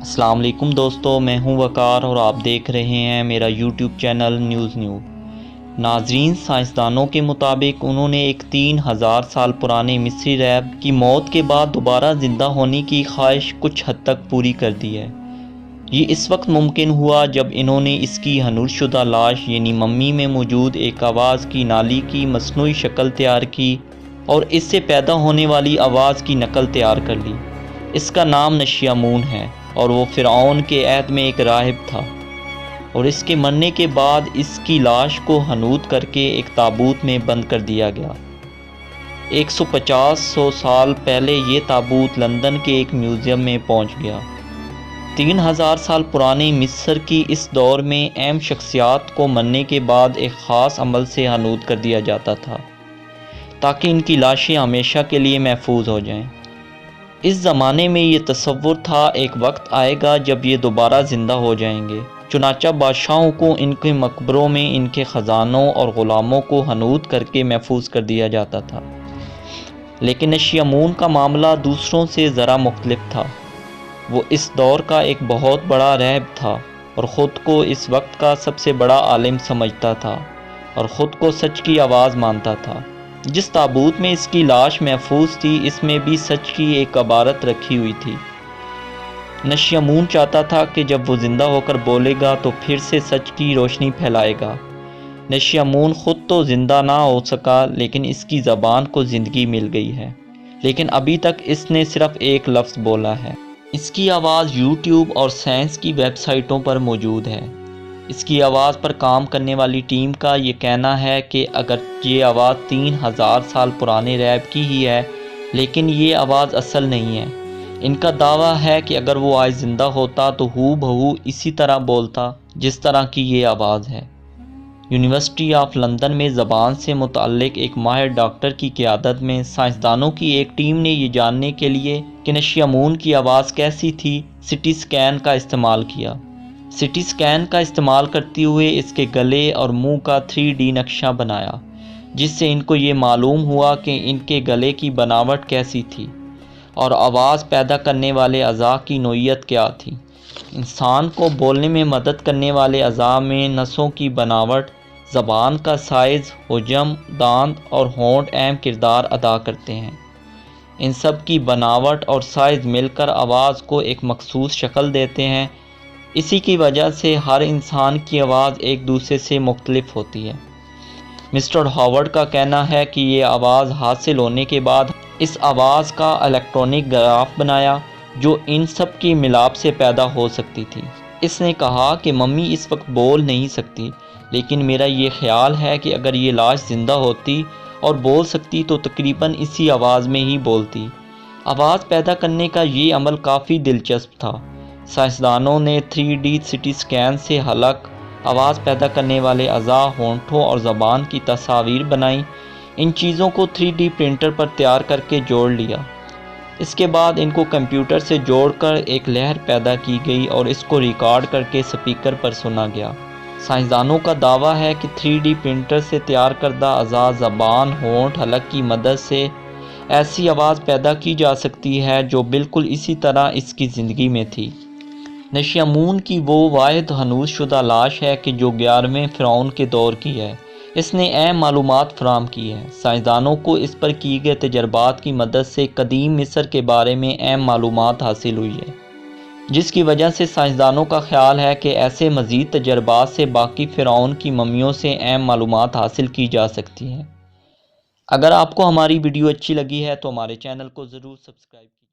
السلام علیکم دوستو، میں ہوں وقار اور آپ دیکھ رہے ہیں میرا یوٹیوب چینل نیوز نیو۔ ناظرین، سائنسدانوں کے مطابق انہوں نے ایک 3000 سال پرانے مصری رہب کی موت کے بعد دوبارہ زندہ ہونے کی خواہش کچھ حد تک پوری کر دی ہے۔ یہ اس وقت ممکن ہوا جب انہوں نے اس کی ہنور شدہ لاش یعنی ممی میں موجود ایک آواز کی نالی کی مصنوعی شکل تیار کی اور اس سے پیدا ہونے والی آواز کی نقل تیار کر لی۔ اس کا نام نشیامون ہے اور وہ فرعون کے عہد میں ایک راہب تھا، اور اس کے مرنے کے بعد اس کی لاش کو حنوط کر کے ایک تابوت میں بند کر دیا گیا۔ 150 سال پہلے یہ تابوت لندن کے ایک میوزیم میں پہنچ گیا۔ 3000 سال پرانے مصر کی اس دور میں اہم شخصیات کو مرنے کے بعد ایک خاص عمل سے حنوط کر دیا جاتا تھا تاکہ ان کی لاشیں ہمیشہ کے لیے محفوظ ہو جائیں۔ اس زمانے میں یہ تصور تھا ایک وقت آئے گا جب یہ دوبارہ زندہ ہو جائیں گے، چنانچہ بادشاہوں کو ان کے مقبروں میں ان کے خزانوں اور غلاموں کو حنوط کر کے محفوظ کر دیا جاتا تھا۔ لیکن نشیامون کا معاملہ دوسروں سے ذرا مختلف تھا۔ وہ اس دور کا ایک بہت بڑا راہب تھا اور خود کو اس وقت کا سب سے بڑا عالم سمجھتا تھا اور خود کو سچ کی آواز مانتا تھا۔ جس تابوت میں اس کی لاش محفوظ تھی، اس میں بھی سچ کی ایک عبارت رکھی ہوئی تھی۔ نشیامون چاہتا تھا کہ جب وہ زندہ ہو کر بولے گا تو پھر سے سچ کی روشنی پھیلائے گا۔ نشیامون خود تو زندہ نہ ہو سکا، لیکن اس کی زبان کو زندگی مل گئی ہے، لیکن ابھی تک اس نے صرف ایک لفظ بولا ہے۔ اس کی آواز یوٹیوب اور سائنس کی ویب سائٹوں پر موجود ہے۔ اس کی آواز پر کام کرنے والی ٹیم کا یہ کہنا ہے کہ اگر یہ آواز 3000 سال پرانے راہب کی ہی ہے، لیکن یہ آواز اصل نہیں ہے۔ ان کا دعویٰ ہے کہ اگر وہ آج زندہ ہوتا تو ہو بہو اسی طرح بولتا جس طرح کی یہ آواز ہے۔ یونیورسٹی آف لندن میں زبان سے متعلق ایک ماہر ڈاکٹر کی قیادت میں سائنسدانوں کی ایک ٹیم نے یہ جاننے کے لیے کہ نشیامون کی آواز کیسی تھی، سٹی سکین کا استعمال کیا۔ سٹی سکین کا استعمال کرتے ہوئے اس کے گلے اور منہ کا 3D نقشہ بنایا، جس سے ان کو یہ معلوم ہوا کہ ان کے گلے کی بناوٹ کیسی تھی اور آواز پیدا کرنے والے اعضاء کی نوعیت کیا تھی۔ انسان کو بولنے میں مدد کرنے والے اعضاء میں نسوں کی بناوٹ، زبان کا سائز، حجم، دانت اور ہونٹ اہم کردار ادا کرتے ہیں۔ ان سب کی بناوٹ اور سائز مل کر آواز کو ایک مخصوص شکل دیتے ہیں۔ اسی کی وجہ سے ہر انسان کی آواز ایک دوسرے سے مختلف ہوتی ہے۔ مسٹر ہاورڈ کا کہنا ہے کہ یہ آواز حاصل ہونے کے بعد اس آواز کا الیکٹرانک گراف بنایا جو ان سب کی ملاپ سے پیدا ہو سکتی تھی۔ اس نے کہا کہ ممی اس وقت بول نہیں سکتی، لیکن میرا یہ خیال ہے کہ اگر یہ لاش زندہ ہوتی اور بول سکتی تو تقریباً اسی آواز میں ہی بولتی۔ آواز پیدا کرنے کا یہ عمل کافی دلچسپ تھا۔ سائنسدانوں نے 3D سٹی سکین سے حلق، آواز پیدا کرنے والے اعضاء، ہونٹوں اور زبان کی تصاویر بنائیں۔ ان چیزوں کو 3D پرنٹر پر تیار کر کے جوڑ لیا۔ اس کے بعد ان کو کمپیوٹر سے جوڑ کر ایک لہر پیدا کی گئی اور اس کو ریکارڈ کر کے اسپیکر پر سنا گیا۔ سائنسدانوں کا دعویٰ ہے کہ 3D پرنٹر سے تیار کردہ اعضاء، زبان، ہونٹ، حلق کی مدد سے ایسی آواز پیدا کی جا سکتی ہے جو بالکل اسی طرح اس کی زندگی میں تھی۔ نشیامون کی وہ واحد حنوط شدہ لاش ہے کہ جو 11ویں فرعون کے دور کی ہے۔ اس نے اہم معلومات فراہم کی ہے۔ سائنسدانوں کو اس پر کیے گئے تجربات کی مدد سے قدیم مصر کے بارے میں اہم معلومات حاصل ہوئی ہے، جس کی وجہ سے سائنسدانوں کا خیال ہے کہ ایسے مزید تجربات سے باقی فرعون کی ممیوں سے اہم معلومات حاصل کی جا سکتی ہیں۔ اگر آپ کو ہماری ویڈیو اچھی لگی ہے تو ہمارے چینل کو ضرور سبسکرائب کیجیے۔